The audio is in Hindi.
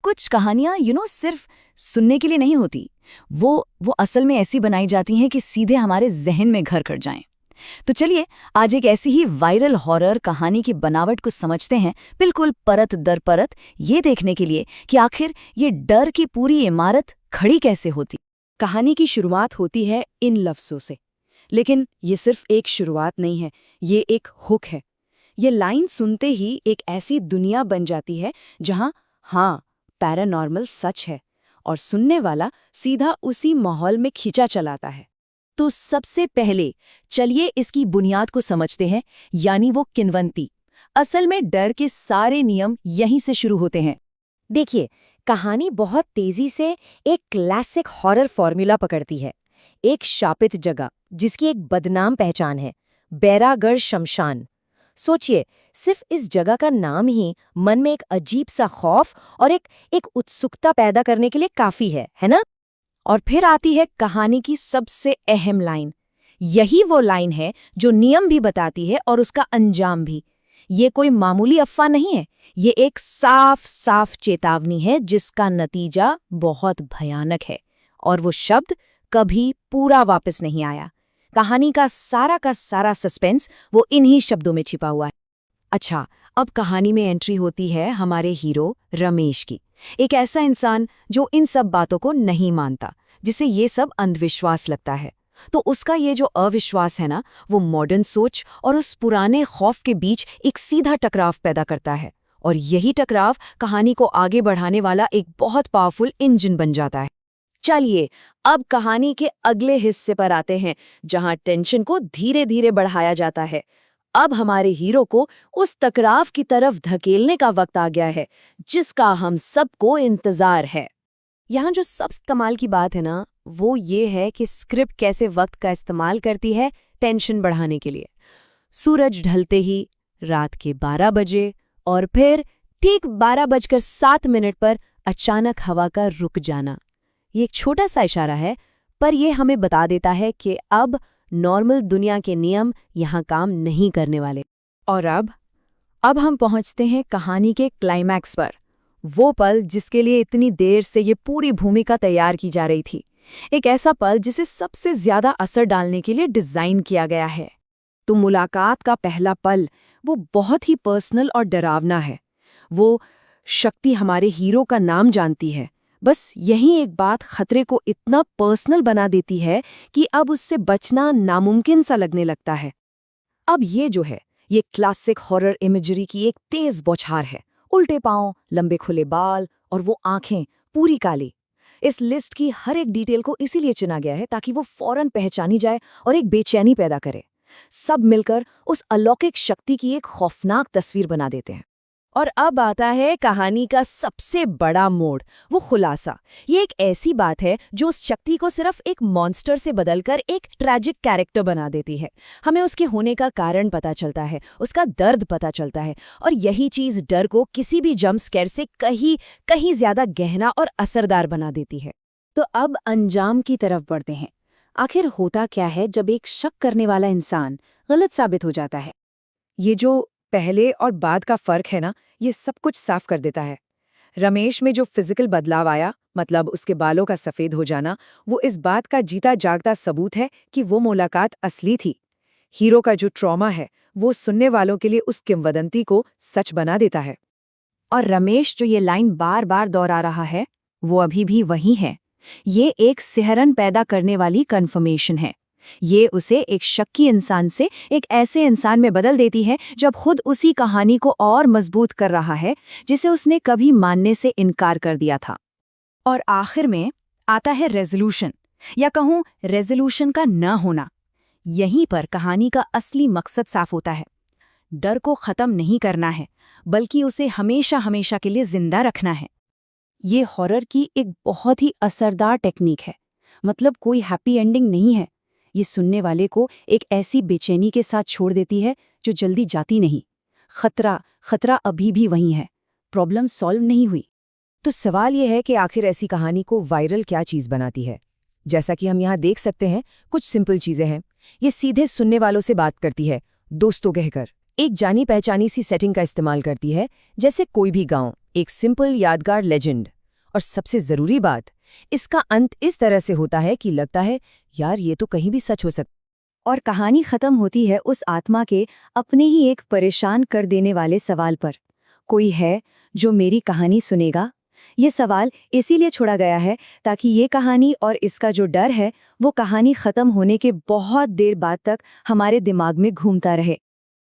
कुछ कहानियां सिर्फ सुनने के लिए नहीं होती। वो असल में ऐसी बनाई जाती हैं कि सीधे हमारे जहन में घर कर जाएं। तो चलिए आज एक ऐसी ही वायरल हॉरर कहानी की बनावट को समझते हैं, बिल्कुल परत दर परत, ये देखने के लिए कि आखिर ये डर की पूरी इमारत खड़ी कैसे होती। कहानी की शुरुआत होती है इन लफ्ज़ों से, लेकिन ये सिर्फ एक शुरुआत नहीं है, ये एक हुक है। ये लाइन सुनते ही एक ऐसी दुनिया बन जाती है जहां हाँ, पैरानॉर्मल सच है, और सुनने वाला सीधा उसी माहौल में खींचा चलाता है। तो सबसे पहले चलिए इसकी बुनियाद को समझते हैं, यानी वो किंवदंती। असल में डर के सारे नियम यहीं से शुरू होते हैं। देखिए, कहानी बहुत तेजी से एक क्लासिक हॉरर फॉर्मूला पकड़ती है। एक शापित जगह जिसकी एक बदनाम पहचान है, बैरागढ़ शमशान। सोचिए, सिर्फ इस जगह का नाम ही मन में एक अजीब सा खौफ और एक उत्सुकता पैदा करने के लिए काफी है ना? और फिर आती है कहानी की सबसे अहम लाइन। यही वो लाइन है जो नियम भी बताती है और उसका अंजाम भी। ये कोई मामूली अफवाह नहीं है, ये एक साफ साफ चेतावनी है जिसका नतीजा बहुत भयानक है। और वो शब्द कभी पूरा वापस नहीं आया। कहानी का सारा सस्पेंस वो इन्हीं शब्दों में छिपा हुआ है। अच्छा, अब कहानी में एंट्री होती है हमारे हीरो रमेश की। एक ऐसा इंसान जो इन सब बातों को नहीं मानता, जिसे ये सब अंधविश्वास लगता है। तो उसका ये जो अविश्वास है ना, वो मॉडर्न सोच और उस पुराने खौफ के बीच एक सीधा टकराव पैदा करता है। और यही टकराव कहानी को आगे बढ़ाने वाला एक बहुत पावरफुल इंजन बन जाता है। चलिए अब कहानी के अगले हिस्से पर आते हैं, जहां टेंशन को धीरे धीरे बढ़ाया जाता है। अब हमारे हीरो को उस टकराव की तरफ धकेलने का वक्त आ गया है, जिसका हम सबको इंतजार है। यहाँ जो सबसे कमाल की बात है ना, वो ये है कि स्क्रिप्ट कैसे वक्त का इस्तेमाल करती है टेंशन बढ़ाने के लिए। सूरज ढलते ही रात के 12 बजे और फिर ठीक 12:07 पर अचानक हवा का रुक जाना। ये एक छोटा सा इशारा है, पर यह हमें बता देता है कि अब नॉर्मल दुनिया के नियम यहाँ काम नहीं करने वाले। और अब हम पहुँचते हैं कहानी के क्लाइमैक्स पर, वो पल जिसके लिए इतनी देर से ये पूरी भूमिका तैयार की जा रही थी। एक ऐसा पल जिसे सबसे ज्यादा असर डालने के लिए डिजाइन किया गया है। तो मुलाकात का पहला पल वो बहुत ही पर्सनल और डरावना है। वो शक्ति हमारे हीरो का नाम जानती है, बस यही एक बात खतरे को इतना पर्सनल बना देती है कि अब उससे बचना नामुमकिन सा लगने लगता है। अब ये जो है, ये क्लासिक हॉरर इमेजरी की एक तेज बौछार है। उल्टे पांव, लंबे खुले बाल और वो आंखें पूरी काली। इस लिस्ट की हर एक डिटेल को इसीलिए चुना गया है ताकि वो फौरन पहचानी जाए और एक बेचैनी पैदा करे। सब मिलकर उस अलौकिक शक्ति की एक खौफनाक तस्वीर बना देते हैं। और अब आता है कहानी का सबसे बड़ा मोड़, वो खुलासा। ये एक ऐसी बात है जो उस शक्ति को सिर्फ एक मॉन्स्टर से बदलकर एक ट्रैजिक कैरेक्टर बना देती है। हमें उसके होने का कारण पता चलता है, उसका दर्द पता चलता है, और यही चीज डर को किसी भी जंप स्केयर से कहीं ज्यादा गहना और असरदार बना देती है। तो अब अंजाम की तरफ बढ़ते हैं। आखिर होता क्या है जब एक शक करने वाला इंसान गलत साबित हो जाता है? ये जो पहले और बाद का फर्क है ना, ये सब कुछ साफ कर देता है। रमेश में जो फिजिकल बदलाव आया, मतलब उसके बालों का सफेद हो जाना, वो इस बात का जीता जागता सबूत है कि वो मुलाकात असली थी। हीरो का जो ट्रॉमा है, वो सुनने वालों के लिए उस किंवदंती को सच बना देता है। और रमेश जो ये लाइन बार बार दोहरा रहा है, वो अभी भी वही है। ये एक सिहरन पैदा करने वाली कन्फर्मेशन है। ये उसे एक शक्की इंसान से एक ऐसे इंसान में बदल देती है जब खुद उसी कहानी को और मजबूत कर रहा है जिसे उसने कभी मानने से इनकार कर दिया था। और आखिर में आता है रेजोल्यूशन, या कहूँ रेजोल्यूशन का न होना। यहीं पर कहानी का असली मकसद साफ होता है। डर को खत्म नहीं करना है, बल्कि उसे हमेशा हमेशा के लिए जिंदा रखना है। ये हॉरर की एक बहुत ही असरदार टेक्निक है। मतलब कोई हैप्पी एंडिंग नहीं है। ये सुनने वाले को एक ऐसी बेचैनी के साथ छोड़ देती है जो जल्दी जाती नहीं। खतरा अभी भी वहीं है, प्रॉब्लम सॉल्व नहीं हुई। तो सवाल यह है कि आखिर ऐसी कहानी को वायरल क्या चीज़ बनाती है? जैसा कि हम यहाँ देख सकते हैं, कुछ सिंपल चीज़ें हैं। ये सीधे सुनने वालों से बात करती है, दोस्तों कहकर, एक जानी पहचानी सी सेटिंग का इस्तेमाल करती है, जैसे कोई भी गांव, एक सिंपल यादगार लेजेंड। और सबसे ज़रूरी बात, इसका अंत इस तरह से होता है कि लगता है यार ये तो कहीं भी सच हो सकता। और कहानी खत्म होती है उस आत्मा के अपने ही एक परेशान कर देने वाले सवाल पर, कोई है जो मेरी कहानी सुनेगा? ये सवाल इसीलिए छोड़ा गया है ताकि ये कहानी और इसका जो डर है वो कहानी खत्म होने के बहुत देर बाद तक हमारे दिमाग में घूमता रहे।